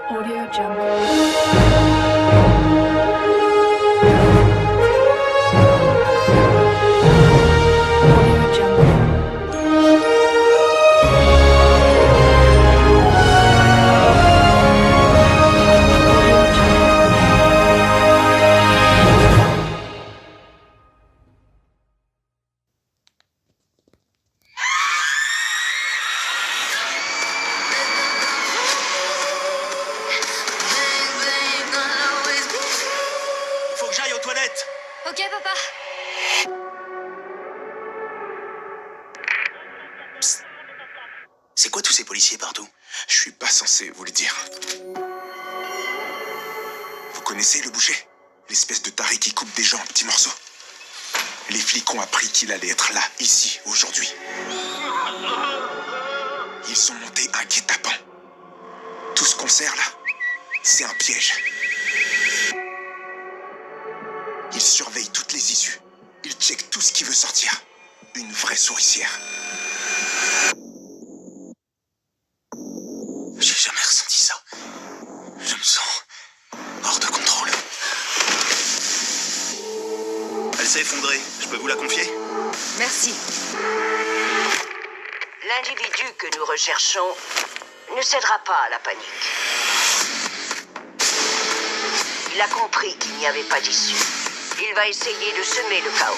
Audio Jungle. Audio Jungle. Audio Jungle. Faut que j'aille aux toilettes. Ok, papa. C'est quoi tous ces policiers partout? Je suis pas censé vous le dire. Vous connaissez le boucher? L'espèce de taré qui coupe des gens en petits morceaux. Les flics ont appris qu'il allait être là, ici, aujourd'hui. Ils sont montés un guet-apens. Tout ce concert là, c'est un piège. Ils surveillent toutes les issues. Ils checkent tout ce qui veut sortir. Une vraie souricière. J'ai jamais ressenti ça. Je me sens hors de contrôle. Elle s'est effondrée. Je peux vous la confier? Merci. L'individu que nous recherchons ne cédera pas à la panique. Il a compris qu'il n'y avait pas d'issue. Il va essayer de semer le chaos.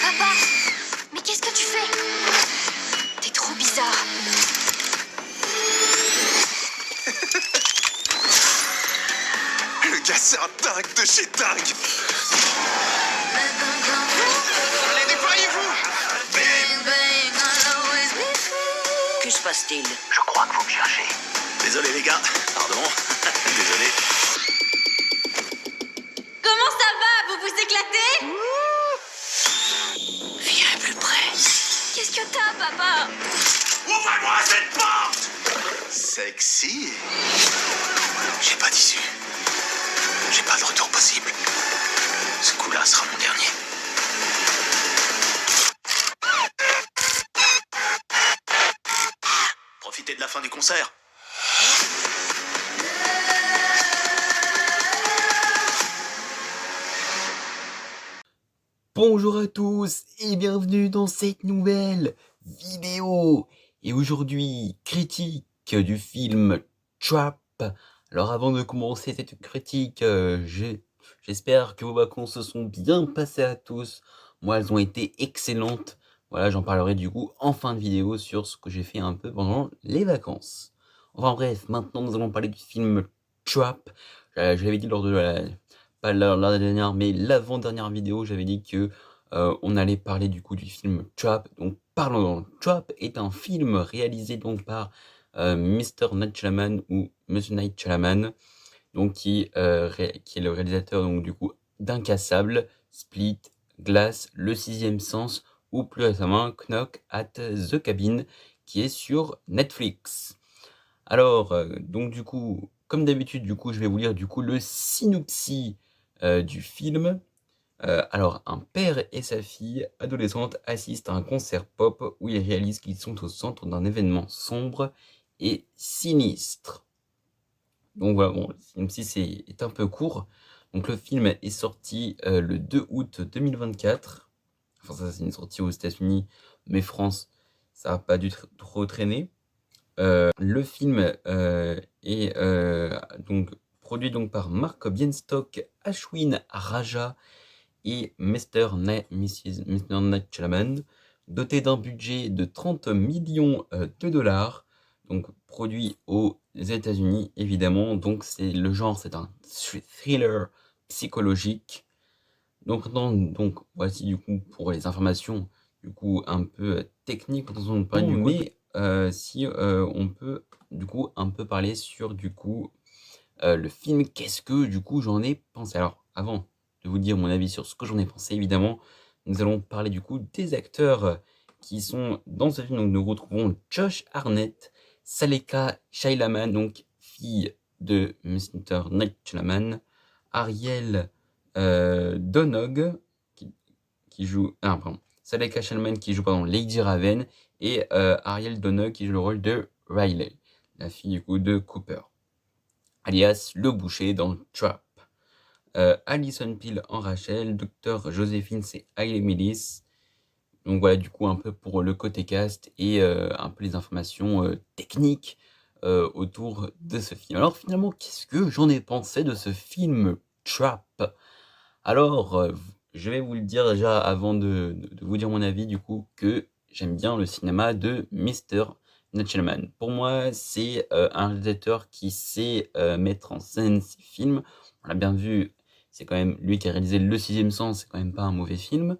Papa, mais qu'est-ce que tu fais? T'es trop bizarre. Le gars, c'est un dingue de chez dingue. Allez, déployez-vous! Que se passe-t-il? Je crois que vous me cherchez. Désolé les gars. Pardon. Désolé. Comment ça va? Vous vous éclatez? Viens plus près. Qu'est-ce que t'as, papa? Ouvrez-moi cette porte! Sexy. J'ai pas d'issue. J'ai pas de retour possible. Ce coup-là sera mon dernier. Profitez de la fin du concert. Bonjour à tous et bienvenue dans cette nouvelle vidéo. Et aujourd'hui, critique du film Trap. Alors avant de commencer cette critique, j'espère que vos vacances se sont bien passées à tous. Moi, elles ont été excellentes. Voilà, j'en parlerai du coup en fin de vidéo sur ce que j'ai fait un peu pendant les vacances. Enfin bref, maintenant nous allons parler du film Trap. Je l'avais dit lors de pas la dernière, mais l'avant-dernière vidéo, j'avais dit que on allait parler du coup du film Trap. Donc parlons. Trap est un film réalisé donc par Mr. Night Shyamalan ou Monsieur Night Shyamalan, donc qui est le réalisateur donc du coup d'Incassable, Split, Glass, Le Sixième Sens ou plus récemment Knock at the Cabin, qui est sur Netflix. Alors donc du coup, comme d'habitude, du coup je vais vous lire du coup le synopsis du film. Alors, un père et sa fille adolescente assistent à un concert pop où ils réalisent qu'ils sont au centre d'un événement sombre et sinistre. Donc voilà, bon, le synopsis est un peu court. Donc le film est sorti le 2 août 2024. Enfin ça c'est une sortie aux États-Unis, mais France, ça n'a pas dû trop traîner. Le film est donc produit donc par Mark Bienstock, Ashwin Raja et Mr. Night Shyamalan, doté d'un budget de 30 millions de dollars, donc produit aux États-Unis évidemment. Donc c'est le genre, c'est un thriller psychologique. Donc maintenant, donc voici du coup pour les informations du coup un peu techniques quand on parle du coup, mais si on peut du coup un peu parler sur du coup le film, qu'est-ce que du coup j'en ai pensé. Alors avant de vous dire mon avis sur ce que j'en ai pensé, évidemment, nous allons parler du coup des acteurs qui sont dans ce film. Donc nous retrouvons Josh Hartnett, Saleka Shyamalan, donc fille de Mr. Night Shyamalan, Ariel Donog qui joue Saleka Shyamalan qui joue Lady Raven, et Ariel Donog qui joue le rôle de Riley, la fille du coup de Cooper. alias le boucher dans Trap. Alison Peel en Rachel, Dr Joséphine c'est Hailey Millis. Donc voilà, du coup, un peu pour le côté cast et un peu les informations techniques autour de ce film. Alors finalement, qu'est-ce que j'en ai pensé de ce film Trap? Alors, je vais vous le dire déjà avant de vous dire mon avis, du coup, que j'aime bien le cinéma de Mr. Nachelman. Pour moi, c'est un réalisateur qui sait mettre en scène ses films. On l'a bien vu, c'est quand même lui qui a réalisé Le Sixième Sens, c'est quand même pas un mauvais film.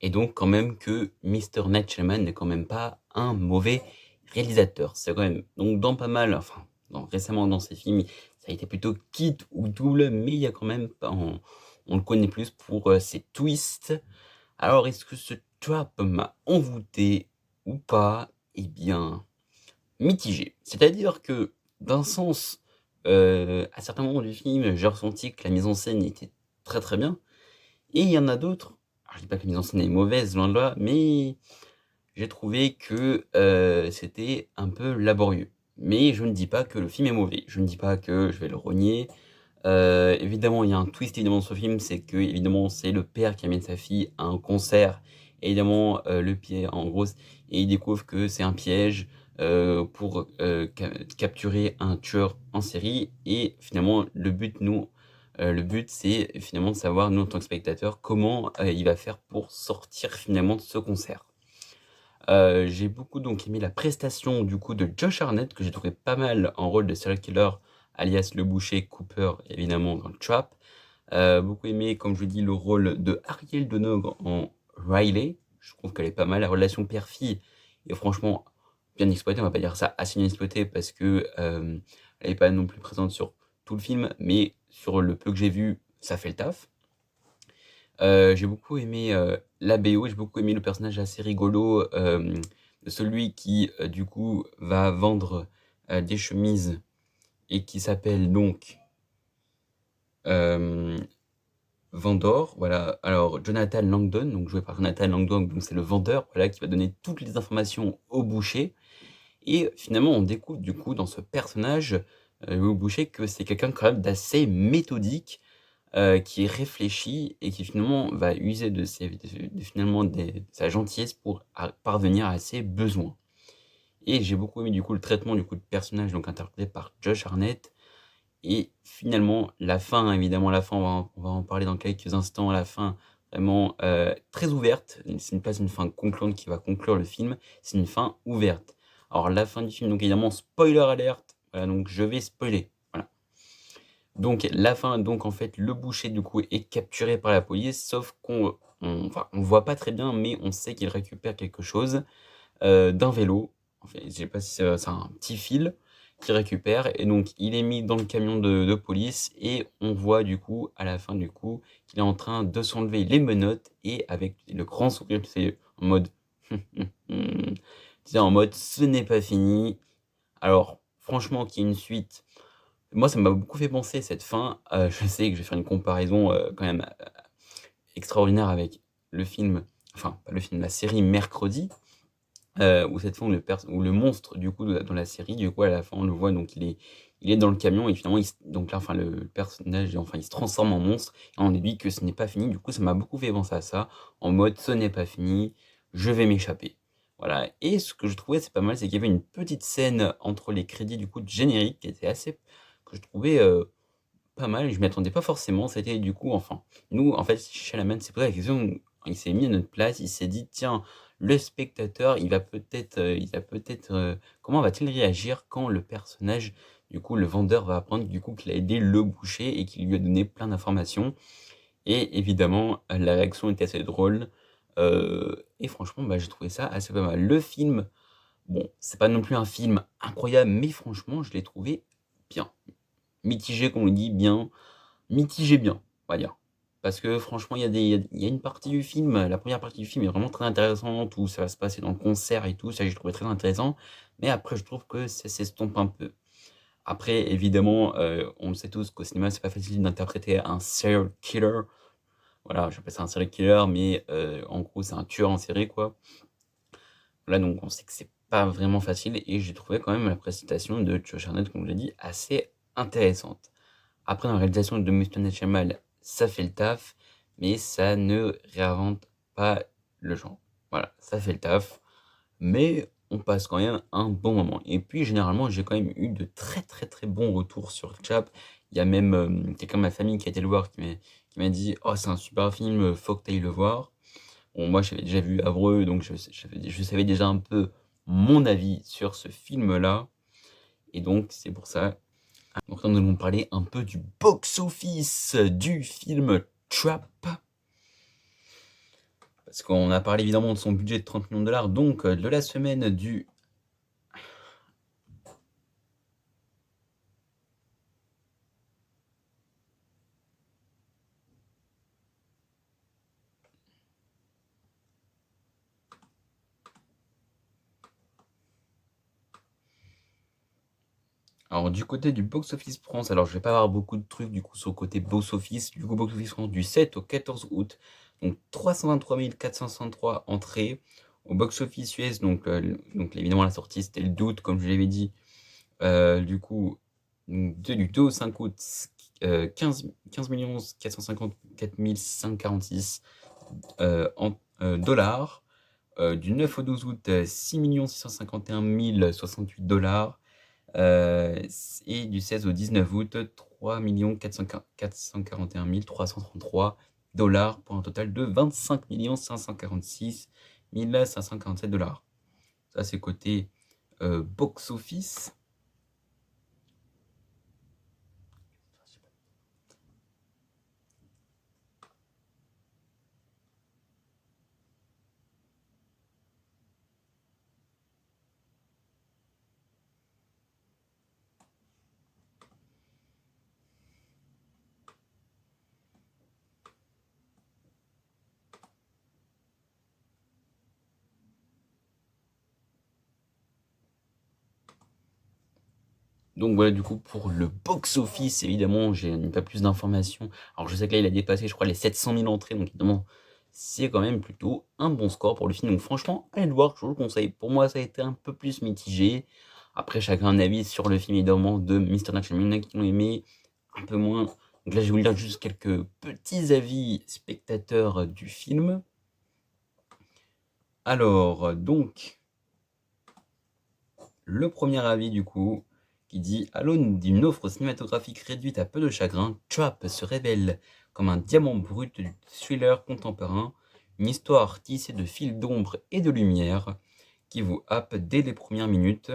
Et donc quand même que Mr. Nachelman n'est quand même pas un mauvais réalisateur. C'est quand même, donc dans pas mal, enfin, récemment dans ses films, ça a été plutôt Kid ou Double, mais il y a quand même, on le connaît plus pour ses twists. Alors est-ce que ce Trap m'a envoûté ou pas? Eh bien, mitigé. C'est-à-dire que d'un sens, à certains moments du film, j'ai ressenti que la mise en scène était très très bien. Et il y en a d'autres, alors je dis pas que la mise en scène est mauvaise, loin de là, mais j'ai trouvé que c'était un peu laborieux. Mais je ne dis pas que le film est mauvais, je ne dis pas que je vais le renier. Évidemment, il y a un twist évidemment dans ce film, c'est que évidemment c'est le père qui amène sa fille à un concert. Et évidemment, le pire, en gros, et il découvre que c'est un piège pour capturer un tueur en série. Et finalement, le but, c'est finalement de savoir, nous, en tant que spectateurs, comment il va faire pour sortir finalement de ce concert. J'ai beaucoup donc aimé la prestation du coup de Josh Hartnett, que j'ai trouvé pas mal en rôle de serial killer, alias le boucher Cooper, évidemment, dans le Trap. Beaucoup aimé, comme je vous dis, le rôle de Ariel Donog en Riley. Je trouve qu'elle est pas mal. La relation père-fille est franchement bien exploitée. On va pas dire ça assez bien exploitée parce que elle est pas non plus présente sur tout le film, mais sur le peu que j'ai vu, ça fait le taf. J'ai beaucoup aimé la BO, j'ai beaucoup aimé le personnage assez rigolo de celui qui, du coup, va vendre des chemises et qui s'appelle donc Vendor. Voilà, alors Jonathan Langdon, donc joué par Jonathan Langdon, donc c'est le vendeur, voilà, qui va donner toutes les informations au boucher. Et finalement, on découvre du coup dans ce personnage, au boucher, que c'est quelqu'un quand même d'assez méthodique, qui est réfléchi et qui finalement va user de sa gentillesse pour parvenir à ses besoins. Et j'ai beaucoup aimé du coup le traitement du coup de personnage donc interprété par Josh Hartnett. Et finalement la fin, évidemment la fin, on va en parler dans quelques instants. La fin vraiment très ouverte. C'est pas une fin concluante qui va conclure le film, c'est une fin ouverte. Alors la fin du film, donc évidemment spoiler alert. Voilà, donc je vais spoiler. Voilà. Donc la fin, donc en fait le boucher du coup est capturé par la police, sauf enfin, on voit pas très bien, mais on sait qu'il récupère quelque chose d'un vélo. En fait, je sais pas si c'est un petit fil qu'il récupère, et donc il est mis dans le camion de police, et on voit du coup à la fin du coup qu'il est en train de s'enlever les menottes, et avec le grand sourire, c'est en mode en mode ce n'est pas fini. Alors franchement qu'il y ait une suite, moi, ça m'a beaucoup fait penser cette fin. Je sais que je vais faire une comparaison quand même extraordinaire avec le film, enfin pas le film, la série Mercredi, où cette fois où le monstre du coup dans la série, du coup à la fin on le voit, donc il est dans le camion, et finalement donc là, enfin le personnage, enfin il se transforme en monstre, et on dit que ce n'est pas fini. Du coup ça m'a beaucoup fait penser à ça, en mode ce n'est pas fini, je vais m'échapper. Voilà. Et ce que je trouvais c'est pas mal, c'est qu'il y avait une petite scène entre les crédits du coup de générique qui était assez, que je trouvais pas mal, je m'y attendais pas forcément. C'était du coup, enfin, nous, en fait, Chalamet s'est posé la question, il s'est mis à notre place, il s'est dit, tiens, le spectateur, comment va-t-il réagir quand le personnage, du coup, le vendeur va apprendre, du coup, qu'il a aidé le boucher et qu'il lui a donné plein d'informations. Et évidemment, la réaction était assez drôle. Et franchement, bah, j'ai trouvé ça assez pas mal. Le film, bon, c'est pas non plus un film incroyable, mais franchement, je l'ai trouvé bien. Mitigé, comme on dit, bien. Mitigé bien, on va dire. Parce que franchement, il y a une partie du film, la première partie du film est vraiment très intéressante, où ça va se passer dans le concert et tout, ça j'ai trouvé très intéressant. Mais après, je trouve que ça s'estompe un peu. Après, évidemment, on le sait tous qu'au cinéma, c'est pas facile d'interpréter un serial killer. Voilà, j'appelle ça un serial killer, mais en gros, c'est un tueur en série, quoi. Là, donc, on sait que c'est pas vraiment facile et j'ai trouvé quand même la prestation de Josh Hartnett, comme je l'ai dit, assez intéressante. Après, dans la réalisation de Mr. Night Shyamalan, ça fait le taf, mais ça ne réinvente pas le genre. Voilà, ça fait le taf, mais on passe quand même un bon moment. Et puis, généralement, j'ai quand même eu de très très très bons retours sur Chap. Il y a même quelqu'un de ma famille qui a été le voir, qui m'a dit « Oh, c'est un super film, faut que tu ailles le voir ». Bon, moi, j'avais déjà vu Avreux, donc je savais déjà un peu mon avis sur ce film-là. Et donc, c'est pour ça. Donc là, nous allons parler un peu du box-office du film Trap. Parce qu'on a parlé évidemment de son budget de 30 millions de dollars, donc de la semaine du... Alors du côté du box-office France, alors je vais pas avoir beaucoup de trucs du coup sur le côté box-office. Du coup, box-office France du 7 au 14 août, donc 323 463 entrées. Au box-office US, donc évidemment la sortie c'était le 2 août, comme je l'avais dit. Du coup, du 2 au 5 août, 15 454 546 dollars. Du 9 au 12 août, 6 651 068 dollars. Et du 16 au 19 août, 3 441 333 dollars pour un total de 25 546 547 dollars. Ça, c'est côté box-office. Donc voilà, du coup, pour le box-office, évidemment, j'ai pas plus d'informations. Alors je sais que là, il a dépassé, je crois, les 700 000 entrées, donc évidemment, c'est quand même plutôt un bon score pour le film. Donc franchement, allez le voir, je vous le conseille. Pour moi, ça a été un peu plus mitigé. Après, chacun a un avis sur le film, évidemment, de Mr. Night Shyamalan. Il y en a qui l'ont aimé, un peu moins. Donc là, je vais vous lire juste quelques petits avis spectateurs du film. Alors, donc, le premier avis, du coup, qui dit « À l'aune d'une offre cinématographique réduite à peu de chagrin, Trap se révèle comme un diamant brut du thriller contemporain, une histoire tissée de fils d'ombre et de lumière qui vous happe dès les premières minutes.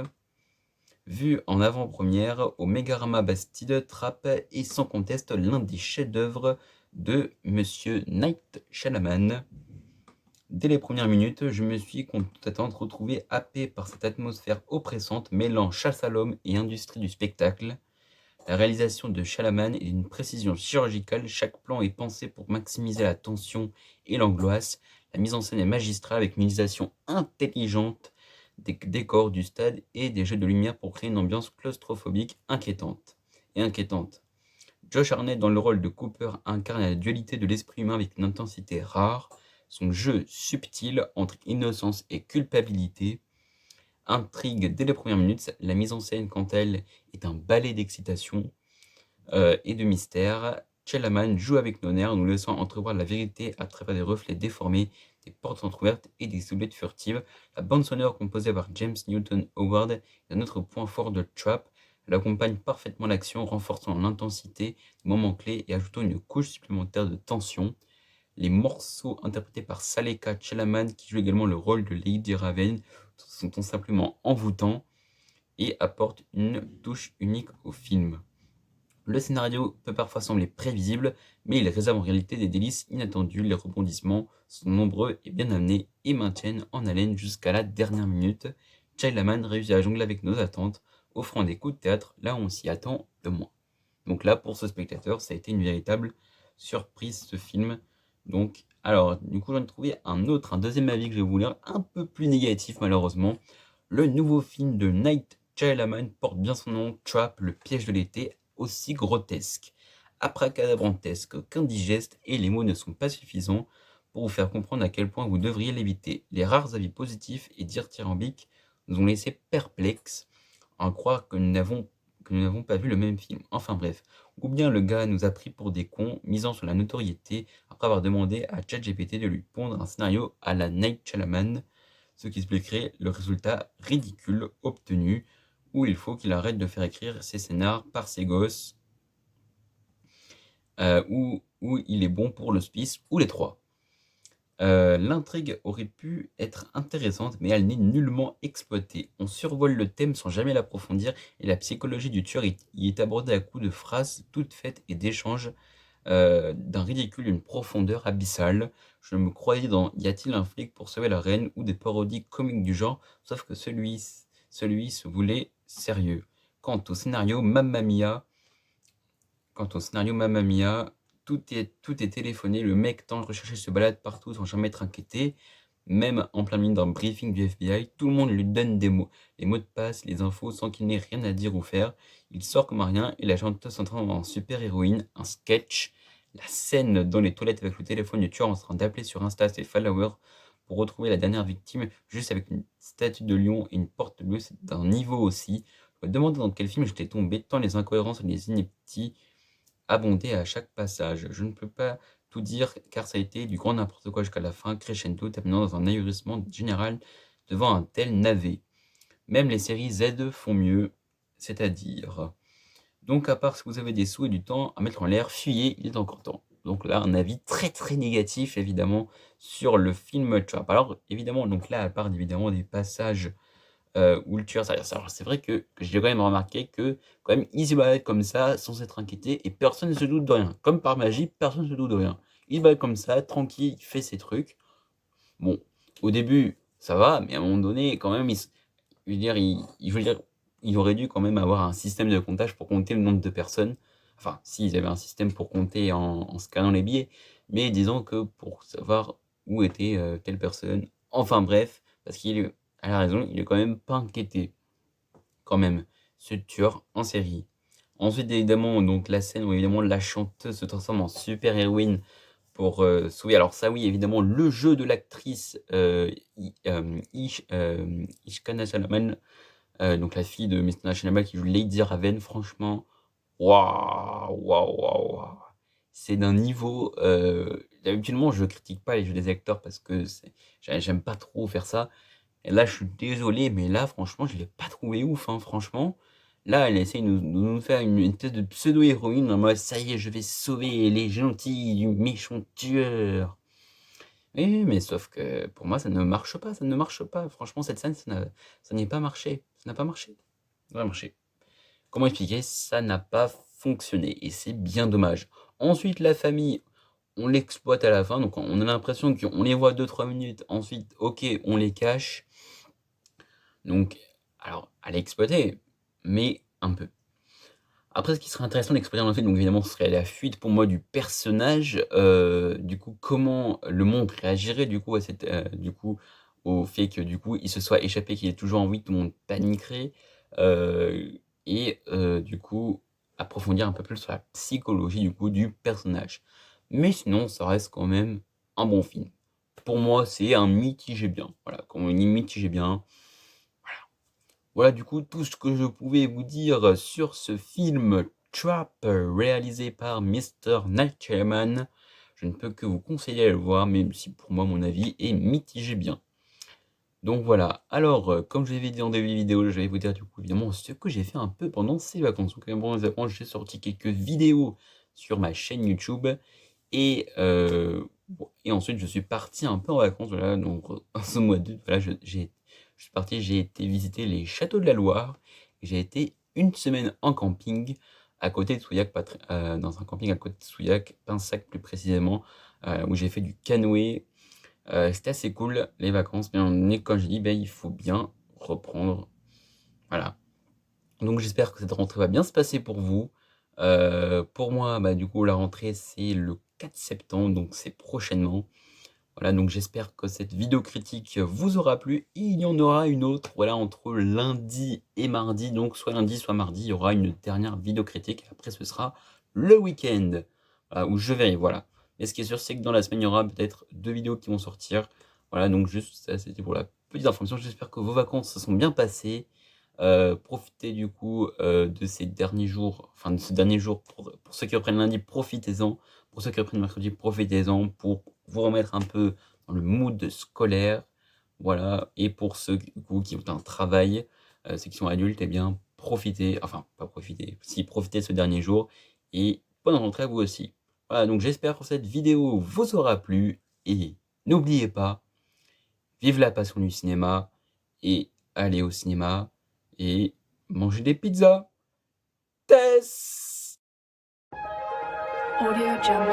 Vu en avant-première au Megarama Bastide, Trap est sans conteste l'un des chefs-d'œuvre de Monsieur Night Shyamalan. Dès les premières minutes, je me suis contre toute attente retrouvé happé par cette atmosphère oppressante mêlant chasse à l'homme et industrie du spectacle. La réalisation de Shyamalan est d'une précision chirurgicale, chaque plan est pensé pour maximiser la tension et l'angoisse. La mise en scène est magistrale avec une utilisation intelligente des décors du stade et des jeux de lumière pour créer une ambiance claustrophobique inquiétante. Josh Hartnett dans le rôle de Cooper incarne la dualité de l'esprit humain avec une intensité rare. Son jeu subtil entre innocence et culpabilité intrigue dès les premières minutes. La mise en scène, quant à elle, est un ballet d'excitation et de mystère. Shyamalan joue avec nos nerfs, nous laissant entrevoir la vérité à travers des reflets déformés, des portes entrouvertes et des silhouettes furtives. La bande sonore composée par James Newton Howard est un autre point fort de Trap. Elle accompagne parfaitement l'action, renforçant l'intensité des moments clés et ajoutant une couche supplémentaire de tension. Les morceaux interprétés par Saleka Chelaman, qui joue également le rôle de Lady Raven, sont tout simplement envoûtants et apportent une touche unique au film. Le scénario peut parfois sembler prévisible, mais il réserve en réalité des délices inattendus. Les rebondissements sont nombreux et bien amenés et maintiennent en haleine jusqu'à la dernière minute. Chelaman réussit à jongler avec nos attentes, offrant des coups de théâtre là où on s'y attend le moins. Donc là, pour ce spectateur, ça a été une véritable surprise, ce film. Donc, alors, du coup, j'en ai trouvé un deuxième avis que je vais vous lire, un peu plus négatif malheureusement. Le nouveau film de Night Shyamalan porte bien son nom, Trap, le piège de l'été, aussi grotesque, abracadabrantesque qu'indigeste, et les mots ne sont pas suffisants pour vous faire comprendre à quel point vous devriez l'éviter. Les rares avis positifs et dithyrambiques nous ont laissé perplexes en croire que nous n'avons pas vu le même film. Enfin bref, ou bien le gars nous a pris pour des cons, misant sur la notoriété, après avoir demandé à ChatGPT de lui pondre un scénario à la Night Shyamalan, ce qui expliquerait le résultat ridicule obtenu, où il faut qu'il arrête de faire écrire ses scénars par ses gosses, où il est bon pour l'hospice, ou les trois. L'intrigue aurait pu être intéressante, mais elle n'est nullement exploitée. On survole le thème sans jamais l'approfondir, et la psychologie du tueur y est abordée à coups de phrases toutes faites et d'échanges d'un ridicule et une profondeur abyssale. Je me croyais dans Y a-t-il un flic pour sauver la reine ou des parodies comiques du genre, sauf que celui se voulait sérieux. Quant au scénario Mamma Mia, tout est téléphoné, le mec tente de rechercher se balade partout sans jamais être inquiété, même en plein milieu d'un briefing du FBI, tout le monde lui donne des mots, les mots de passe, les infos, sans qu'il n'ait rien à dire ou faire. Il sort comme rien et la chanteuse s'entraîne en super-héroïne, un sketch, la scène dans les toilettes avec le téléphone du tueur en train d'appeler sur Insta ses followers pour retrouver la dernière victime, juste avec une statue de lion et une porte bleue, c'est d'un niveau aussi. Je me demandais dans quel film j'étais tombé, tant les incohérences et les inepties abondaient à chaque passage. Je ne peux pas tout dire car ça a été du grand n'importe quoi jusqu'à la fin, crescendo, terminant dans un ahurissement général devant un tel navet. Même les séries Z font mieux, c'est-à-dire. Donc à part si vous avez des sous et du temps à mettre en l'air, fuyez, il est encore temps. Donc là, un avis très très négatif évidemment sur le film Trap. Alors évidemment, donc là, à part évidemment des passages où le tueur, c'est vrai que j'ai quand même remarqué que quand même il se balade comme ça sans être inquiété et personne ne se doute de rien. Comme par magie, personne ne se doute de rien. Il se balade comme ça, tranquille, il fait ses trucs. Bon, au début, ça va, mais à un moment donné, quand même, il aurait dû quand même avoir un système de comptage pour compter le nombre de personnes. Enfin, s'ils avaient un système pour compter en scannant les billets, mais disons que pour savoir où était telle personne. Enfin bref, parce qu'il a raison, il est quand même pas inquiété. Quand même, ce tueur en série. Ensuite, évidemment, donc la scène où évidemment la chanteuse se transforme en super-héroïne pour sauver. Alors ça, oui, évidemment, le jeu de l'actrice Ishkana Salaman, donc la fille de Mr. National qui joue Lady Raven, franchement, waouh, c'est d'un niveau. Habituellement, je critique pas les jeux des acteurs parce que j'aime pas trop faire ça. Et là, je suis désolé, mais là, franchement, je l'ai pas trouvé ouf, hein, franchement. Là, elle essaye de nous faire une espèce de pseudo-héroïne en mode ça y est, je vais sauver les gentils du méchant tueur. Oui, mais sauf que pour moi, ça ne marche pas, ça ne marche pas. Franchement, cette scène, ça n'a pas marché. Ça n'a pas marché. Ça n'a pas marché. Comment expliquer? Ça n'a pas fonctionné et c'est bien dommage. Ensuite, la famille, on l'exploite à la fin, donc on a l'impression qu'on les voit 2-3 minutes. Ensuite, ok, on les cache. Donc, alors, à l'exploiter, mais un peu. Après, ce qui serait intéressant d'exploiter dans le film, donc évidemment, ce serait la fuite pour moi du personnage. Du coup, comment le monde réagirait du coup à au fait que du coup il se soit échappé, qu'il est toujours en vie, tout le monde paniquerait. Du coup, approfondir un peu plus sur la psychologie du coup du personnage. Mais sinon, ça reste quand même un bon film. Pour moi, c'est un mitigé bien. Voilà, quand on dit mitigé bien. Voilà du coup tout ce que je pouvais vous dire sur ce film Trap réalisé par Mr. Night Shyamalan. Je ne peux que vous conseiller à le voir, même si pour moi mon avis est mitigé bien. Donc voilà, alors comme je l'avais dit en début de vidéo, je vais vous dire du coup évidemment ce que j'ai fait un peu pendant ces vacances. Donc pendant les vacances, j'ai sorti quelques vidéos sur ma chaîne YouTube et ensuite je suis parti un peu en vacances. Voilà, donc en ce mois d'août, voilà, je suis parti, j'ai été visiter les châteaux de la Loire. J'ai été une semaine en camping à côté de Souillac, dans un camping à côté de Souillac, Pinsac plus précisément, où j'ai fait du canoë. C'était assez cool les vacances, mais comme je dis, il faut bien reprendre. Voilà. Donc j'espère que cette rentrée va bien se passer pour vous. Pour moi, du coup, la rentrée c'est le 4 septembre, donc c'est prochainement. Voilà, donc j'espère que cette vidéo critique vous aura plu. Et il y en aura une autre, voilà, entre lundi et mardi. Donc soit lundi, soit mardi, il y aura une dernière vidéo critique. Après, ce sera le week-end, où je verrai, voilà. Mais ce qui est sûr, c'est que dans la semaine, il y aura peut-être 2 vidéos qui vont sortir. Voilà, donc juste ça, c'était pour la petite information, j'espère que vos vacances se sont bien passées. Profitez du coup de ces derniers jours, enfin de ce dernier jour, pour ceux qui reprennent lundi, profitez-en. Pour ceux qui reprennent mercredi, profitez-en pour vous remettre un peu dans le mood scolaire. Voilà, et pour ceux du coup, qui ont un travail, ceux qui sont adultes, eh bien profitez, enfin pas profitez, si profitez de ce dernier jour, et bonne rentrée à vous aussi. Voilà, donc j'espère que cette vidéo vous aura plu, et n'oubliez pas, vive la passion du cinéma, et allez au cinéma, et mangez des pizzas. Tess! Audio Jungle.